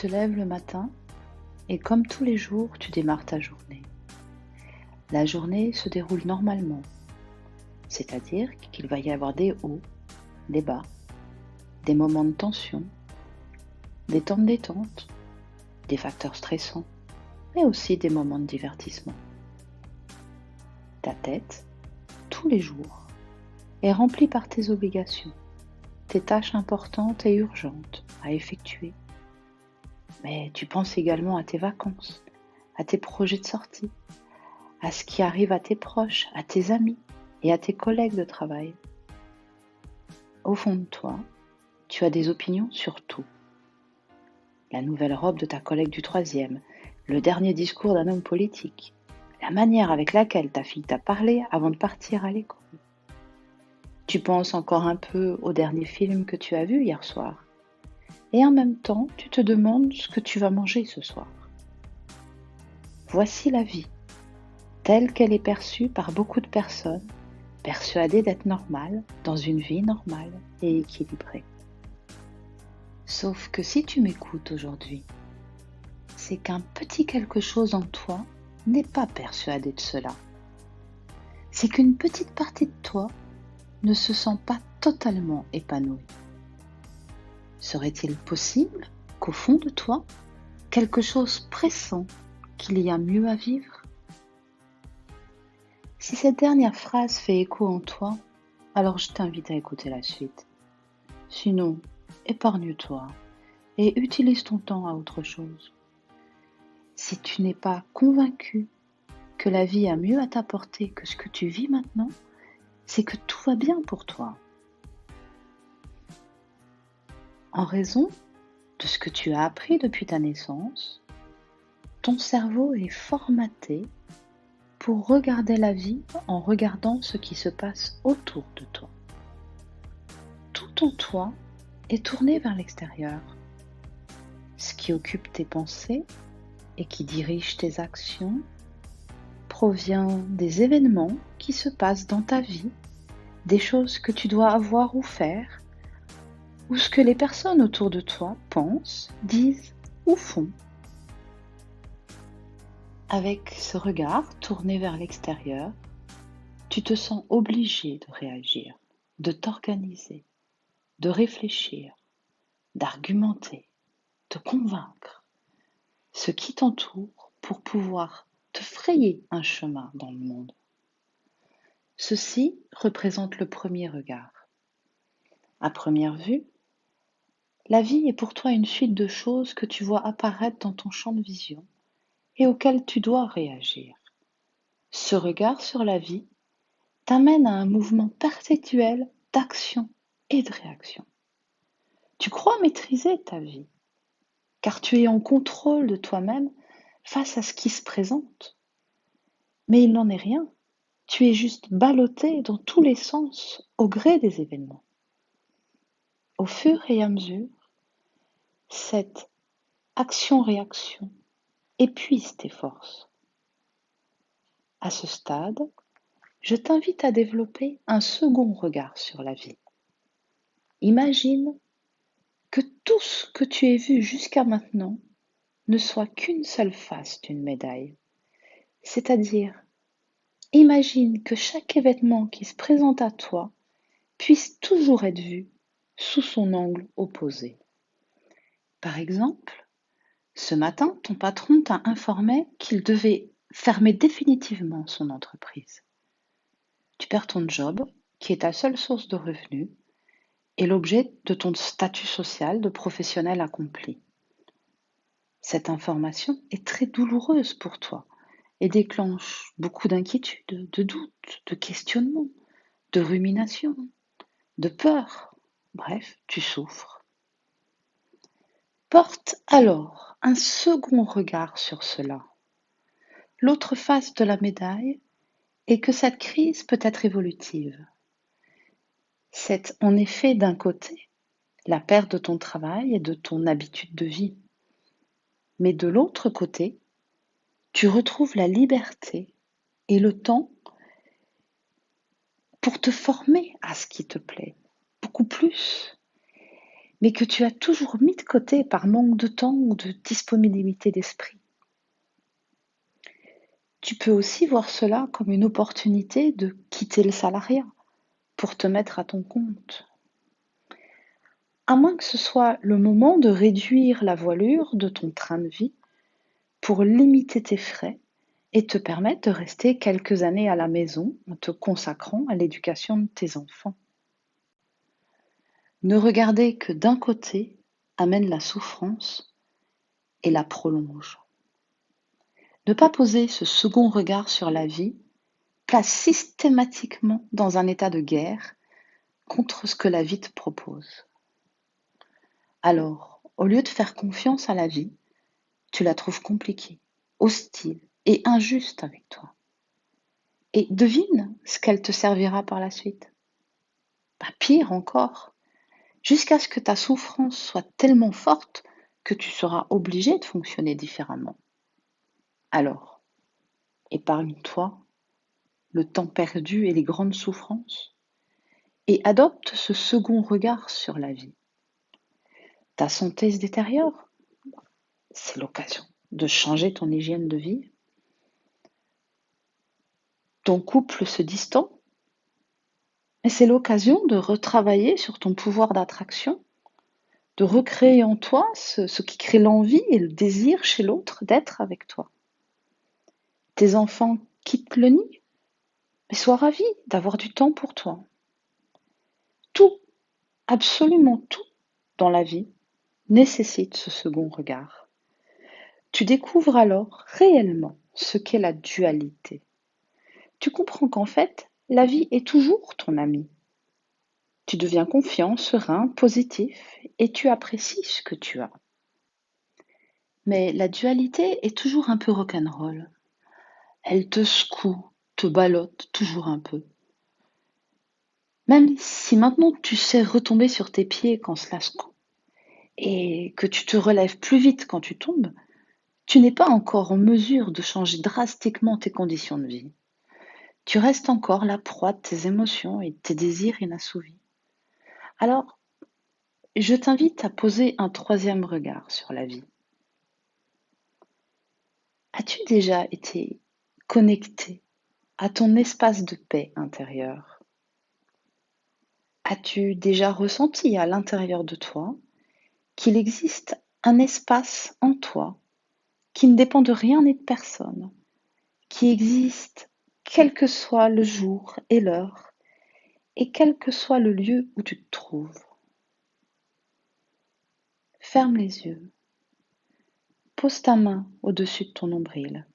te lèves le matin et comme tous les jours, tu démarres ta journée. La journée se déroule normalement, c'est-à-dire qu'il va y avoir des hauts, des bas, des moments de tension, des temps de détente, des facteurs stressants, mais aussi des moments de divertissement. Ta tête, tous les jours, est remplie par tes obligations, tes tâches importantes et urgentes à effectuer. Mais tu penses également à tes vacances, à tes projets de sortie, à ce qui arrive à tes proches, à tes amis et à tes collègues de travail. Au fond de toi, tu as des opinions sur tout. La nouvelle robe de ta collègue du 3e, le dernier discours d'un homme politique, la manière avec laquelle ta fille t'a parlé avant de partir à l'école. Tu penses encore un peu au dernier film que tu as vu hier soir. Et en même temps, tu te demandes ce que tu vas manger ce soir. Voici la vie, telle qu'elle est perçue par beaucoup de personnes, persuadées d'être normales, dans une vie normale et équilibrée. Sauf que si tu m'écoutes aujourd'hui, c'est qu'un petit quelque chose en toi n'est pas persuadé de cela. C'est qu'une petite partie de toi ne se sent pas totalement épanouie. Serait-il possible qu'au fond de toi, quelque chose pressent qu'il y a mieux à vivre? Si cette dernière phrase fait écho en toi, alors je t'invite à écouter la suite. Sinon, épargne-toi et utilise ton temps à autre chose. Si tu n'es pas convaincu que la vie a mieux à t'apporter que ce que tu vis maintenant, c'est que tout va bien pour toi. En raison de ce que tu as appris depuis ta naissance, ton cerveau est formaté pour regarder la vie en regardant ce qui se passe autour de toi. Tout en toi est tourné vers l'extérieur. Ce qui occupe tes pensées et qui dirige tes actions provient des événements qui se passent dans ta vie, des choses que tu dois avoir ou faire, ou ce que les personnes autour de toi pensent, disent ou font. Avec ce regard tourné vers l'extérieur, tu te sens obligé de réagir, de t'organiser, de réfléchir, d'argumenter, de convaincre ce qui t'entoure pour pouvoir te frayer un chemin dans le monde. Ceci représente le premier regard. À première vue, la vie est pour toi une suite de choses que tu vois apparaître dans ton champ de vision et auxquelles tu dois réagir. Ce regard sur la vie t'amène à un mouvement perpétuel d'action et de réaction. Tu crois maîtriser ta vie, car tu es en contrôle de toi-même face à ce qui se présente. Mais il n'en est rien. Tu es juste ballotté dans tous les sens au gré des événements. Au fur et à mesure, cette action-réaction épuise tes forces. À ce stade, je t'invite à développer un second regard sur la vie. Imagine que tout ce que tu as vu jusqu'à maintenant ne soit qu'une seule face d'une médaille. C'est-à-dire, imagine que chaque événement qui se présente à toi puisse toujours être vu sous son angle opposé. Par exemple, ce matin, ton patron t'a informé qu'il devait fermer définitivement son entreprise. Tu perds ton job, qui est ta seule source de revenus, et l'objet de ton statut social de professionnel accompli. Cette information est très douloureuse pour toi et déclenche beaucoup d'inquiétudes, de doutes, de questionnements, de ruminations, de peur. Bref, tu souffres. Porte alors un second regard sur cela. L'autre face de la médaille est que cette crise peut être évolutive. C'est en effet d'un côté la perte de ton travail et de ton habitude de vie. Mais de l'autre côté, tu retrouves la liberté et le temps pour te former à ce qui te plaît, beaucoup plus. mais que tu as toujours mis de côté par manque de temps ou de disponibilité d'esprit. Tu peux aussi voir cela comme une opportunité de quitter le salariat pour te mettre à ton compte. À moins que ce soit le moment de réduire la voilure de ton train de vie pour limiter tes frais et te permettre de rester quelques années à la maison en te consacrant à l'éducation de tes enfants. Ne regarder que d'un côté amène la souffrance et la prolonge. Ne pas poser ce second regard sur la vie place systématiquement dans un état de guerre contre ce que la vie te propose. Alors, au lieu de faire confiance à la vie, tu la trouves compliquée, hostile et injuste avec toi. Et devine ce qu'elle te servira par la suite. Pas pire encore, jusqu'à ce que ta souffrance soit tellement forte que tu seras obligé de fonctionner différemment. Alors, épargne-toi le temps perdu et les grandes souffrances et adopte ce second regard sur la vie. Ta santé se détériore, c'est l'occasion de changer ton hygiène de vie. Ton couple se distend, mais c'est l'occasion de retravailler sur ton pouvoir d'attraction, de recréer en toi ce qui crée l'envie et le désir chez l'autre d'être avec toi. Tes enfants quittent le nid, mais sois ravi d'avoir du temps pour toi. Tout, absolument tout dans la vie nécessite ce second regard. Tu découvres alors réellement ce qu'est la dualité. Tu comprends qu'en fait, la vie est toujours ton ami. Tu deviens confiant, serein, positif et tu apprécies ce que tu as. Mais la dualité est toujours un peu rock'n'roll. Elle te secoue, te ballotte toujours un peu. Même si maintenant tu sais retomber sur tes pieds quand cela secoue et que tu te relèves plus vite quand tu tombes, tu n'es pas encore en mesure de changer drastiquement tes conditions de vie. Tu restes encore la proie de tes émotions et de tes désirs inassouvis. Alors, je t'invite à poser un troisième regard sur la vie. As-tu déjà été connecté à ton espace de paix intérieure? As-tu déjà ressenti à l'intérieur de toi qu'il existe un espace en toi qui ne dépend de rien et de personne, qui existe quel que soit le jour et l'heure et quel que soit le lieu où tu te trouves? Ferme les yeux, pose ta main au-dessus de ton nombril.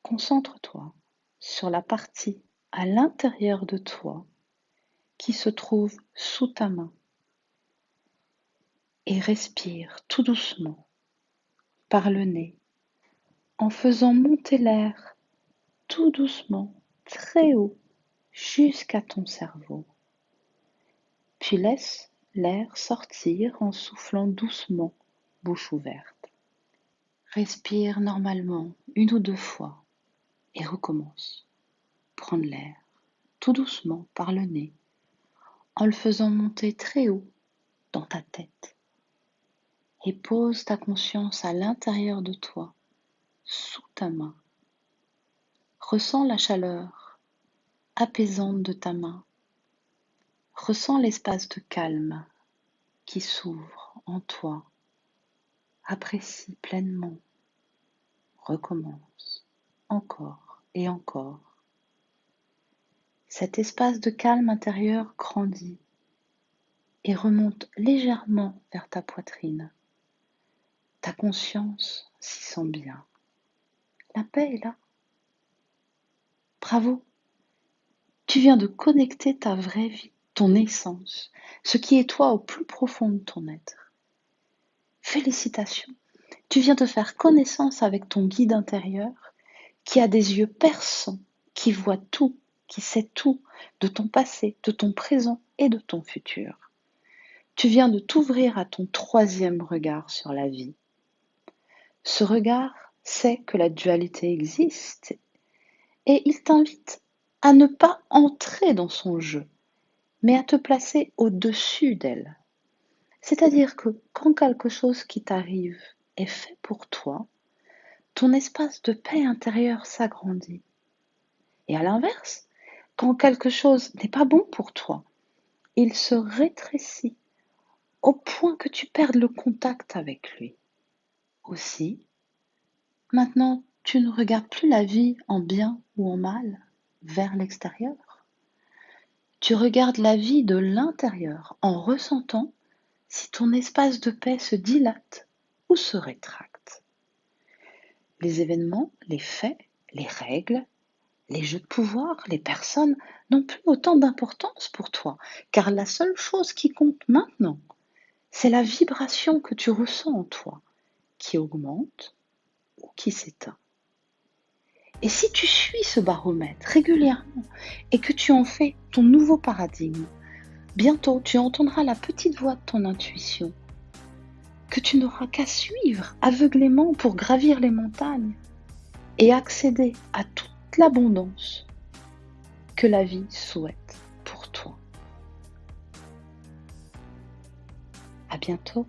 Concentre-toi sur la partie à l'intérieur de toi qui se trouve sous ta main et respire tout doucement par le nez en faisant monter l'air tout doucement, très haut, jusqu'à ton cerveau. Puis laisse l'air sortir en soufflant doucement, bouche ouverte. Respire normalement une ou deux fois et recommence. Prendre l'air tout doucement par le nez en le faisant monter très haut dans ta tête. Et pose ta conscience à l'intérieur de toi, sous ta main. Ressens la chaleur apaisante de ta main. Ressens l'espace de calme qui s'ouvre en toi. Apprécie pleinement. Recommence encore et encore. Cet espace de calme intérieur grandit et remonte légèrement vers ta poitrine. Ta conscience s'y sent bien. La paix est là. Bravo, tu viens de connecter ta vraie vie, ton essence, ce qui est toi au plus profond de ton être. Félicitations, tu viens de faire connaissance avec ton guide intérieur qui a des yeux perçants, qui voit tout, qui sait tout de ton passé, de ton présent et de ton futur. Tu viens de t'ouvrir à ton troisième regard sur la vie. Ce regard sait que la dualité existe et il t'invite à ne pas entrer dans son jeu, mais à te placer au-dessus d'elle. C'est-à-dire que quand quelque chose qui t'arrive est fait pour toi, ton espace de paix intérieure s'agrandit. Et à l'inverse, quand quelque chose n'est pas bon pour toi, il se rétrécit au point que tu perdes le contact avec lui. Aussi, maintenant, tu ne regardes plus la vie en bien ou en mal vers l'extérieur. Tu regardes la vie de l'intérieur en ressentant si ton espace de paix se dilate ou se rétracte. Les événements, les faits, les règles, les jeux de pouvoir, les personnes n'ont plus autant d'importance pour toi, car la seule chose qui compte maintenant, c'est la vibration que tu ressens en toi, qui augmente ou qui s'éteint. Et si tu suis ce baromètre régulièrement et que tu en fais ton nouveau paradigme, bientôt tu entendras la petite voix de ton intuition, que tu n'auras qu'à suivre aveuglément pour gravir les montagnes et accéder à toute l'abondance que la vie souhaite pour toi. À bientôt.